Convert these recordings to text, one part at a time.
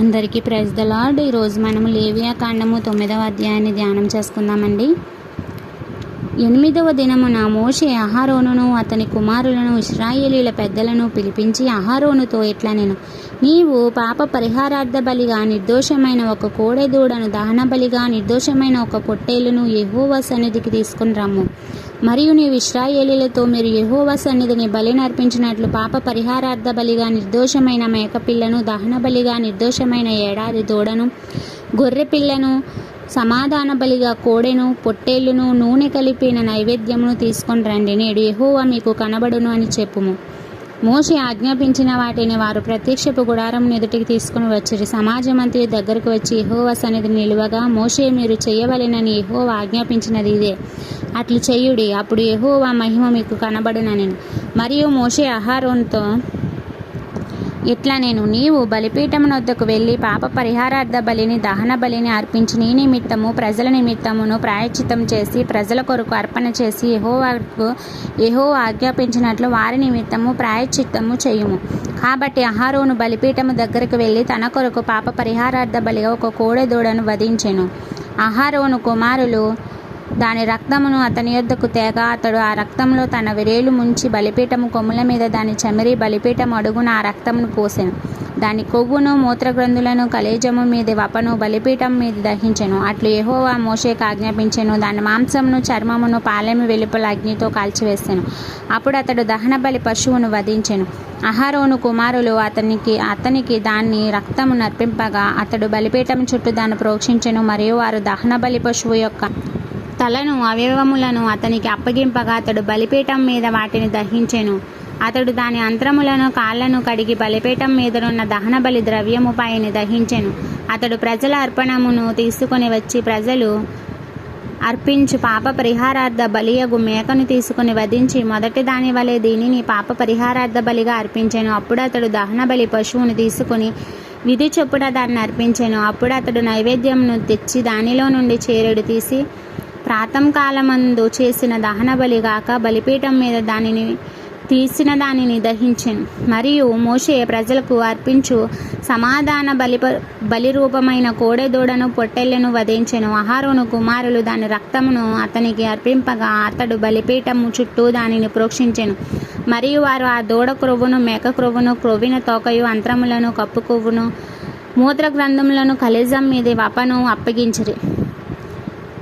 అందరికీ praise the lord. ఈరోజు మనము లేవియా కాండము 9వ అధ్యాయాన్ని ధ్యానం చేసుకుందామండి. 8వ దినమున మోషే అహరోనును అతని కుమారులను ఇశ్రాయేలీల పెద్దలను పిలిపించి అహరోనుతో ఇట్లా నేను నీవు పాప పరిహారార్థ బలిగా నిర్దోషమైన ఒక కోడెదూడను, దహన బలిగా నిర్దోషమైన ఒక పొట్టేలును యెహోవా సన్నిధికి తీసుకుని రమ్ము. మరియు నీవు ఇశ్రాయేలీలతో మీరు యెహోవా సన్నిధిని బలిని అర్పించినట్లు పాప పరిహారార్థ బలిగా నిర్దోషమైన మేకపిల్లను, దహన బలిగా నిర్దోషమైన ఏడాది దూడను, గొర్రె పిల్లను, సమాధాన బలిగా కోడెను, పొట్టేళ్లును, నూనె కలిపిన నైవేద్యమును తీసుకొని రండి. నేడు యెహోవా మీకు కనబడును అని చెప్పుము. మోషే ఆజ్ఞాపించిన వాటిని వారు ప్రత్యక్షపు గుడారం ఎదుటికి తీసుకుని వచ్చిరి. సమాజమంతి దగ్గరకు వచ్చి యెహోవా సన్నిధిని నిలువగా, మోషే మీరు చేయవలెనని యెహోవా ఆజ్ఞాపించినది ఇదే, అట్లు చేయుడి, అప్పుడు యెహోవా మహిమ మీకు కనబడుననెను. మరియు మోషే అహరోనుతో ఇట్లా నేను నీవు బలిపీఠమునొద్దకు వెళ్ళి పాప పరిహారార్థ బలిని, దహన బలిని అర్పించి నీ నిమిత్తము ప్రజల నిమిత్తమును ప్రాయశ్చిత్తం చేసి ప్రజల కొరకు అర్పణ చేసి యెహోవా ఆజ్ఞాపించినట్లు వారి నిమిత్తము ప్రాయశ్చిత్తము చేయుము. కాబట్టి అహరోను బలిపీఠము దగ్గరకు వెళ్ళి తన కొరకు పాప పరిహారార్థ బలిగా ఒక కోడెదూడను వధించెను. అహరోను కుమారులు దాని రక్తమును అతని యొద్దకు తేగా అతడు ఆ రక్తంలో తన విరేలు ముంచి బలిపీఠము కొమ్ముల మీద దాని చెమిరి బలిపీఠం అడుగున ఆ రక్తమును పోసెను. దాని కొవ్వును, మూత్రగ్రంథులను, కలేజము మీది వపను బలిపీఠం మీద దహించెను. అట్లు యెహోవా మోషేకు ఆజ్ఞాపించెను. దాని మాంసమును, చర్మమును పాలెము వెలుపల అగ్నితో కాల్చివేసెను. అప్పుడు అతడు దహన బలి పశువును వధించెను. అహరోను కుమారులు అతనికి దాన్ని రక్తము నర్పింపగా అతడు బలిపీఠం చుట్టూ దాన్ని ప్రోక్షించెను. మరియు వారు దహన బలి పశువు యొక్క తలను, అవయవములను అతనికి అప్పగింపగా అతడు బలిపీఠం మీద వాటిని దహించెను. అతడు దాని అంత్రములను, కాళ్లను కడిగి బలిపీఠం మీదనున్న దహన బలి ద్రవ్యము పైన దహించెను. అతడు ప్రజల అర్పణమును తీసుకొని వచ్చి ప్రజలు అర్పించు పాప పరిహారార్థ బలియగు మేకను తీసుకుని వధించి మొదటి దాని వలె దీనిని పాప పరిహారార్థ బలిగా అర్పించెను. అప్పుడు అతడు దహన బలి పశువును తీసుకుని విధి చొప్పున దాన్ని అర్పించెను. అప్పుడు అతడు నైవేద్యమును తెచ్చి దానిలో నుండి చేరెడు తీసి ప్రాతంకాలమందు చేసిన దహన బలి గాక బలిపీఠం మీద తీసిన దానిని దహించెను. మరియు మోషే ప్రజలకు అర్పించు సమాధాన బలి రూపమైన కోడెదూడను, పొట్టెళ్లను వధించెను. అహరోను కుమారులు దాని రక్తమును అతనికి అర్పింపగా అతడు బలిపీఠము చుట్టూ దానిని ప్రోక్షించెను. మరియు వారు ఆ దూడ క్రొవ్వును, మేక క్రొవ్వును, క్రొవ్విన తోకయు, అంత్రములను, కప్పు కొవ్వును, మూత్ర గ్రంథములను, కలేజం మీది వపను అప్పగించిరి.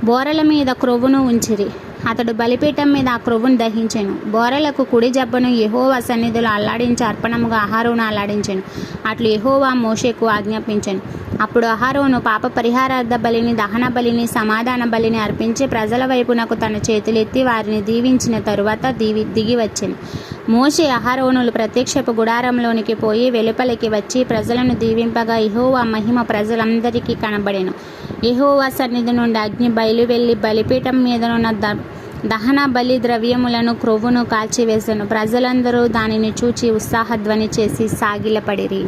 బోరల మీద క్రొవ్వును ఉంచిరి. అతడు బలిపీఠం మీద ఆ క్రొవ్వును దహించెను. బోరలకు కుడి జబ్బను యెహోవా సన్నిధిలో అల్లాడించి అర్పణముగా అహరోను అల్లాడించెను. అట్లు యెహోవా మోషేకు ఆజ్ఞాపించెను. అప్పుడు అహరోను పాప పరిహారార్థ బలిని, దహన బలిని, సమాధాన బలిని అర్పించి ప్రజల వైపునకు తన చేతులెత్తి వారిని దీవించిన తరువాత దిగి వచ్చెను. మోషే అహరోనులు ప్రత్యక్షపు గుడారంలోనికి పోయి వెలుపలికి వచ్చి ప్రజలను దీవింపగా యెహోవా మహిమ ప్రజలందరికీ కనబడెను. యెహోవా సన్నిధి నుండి అగ్ని బయలువెళ్ళి బలిపీఠం మీదనున్న దహన బలి ద్రవ్యములను, క్రొవ్వును కాల్చివేసెను. ప్రజలందరూ దానిని చూచి ఉత్సాహధ్వని చేసి సాగిలపడిరి.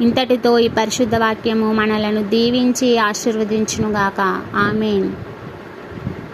ఇంతటితో ఈ పరిశుద్ధ వాక్యము మనలను దీవించి ఆశీర్వదించునుగాక. ఆమేన్.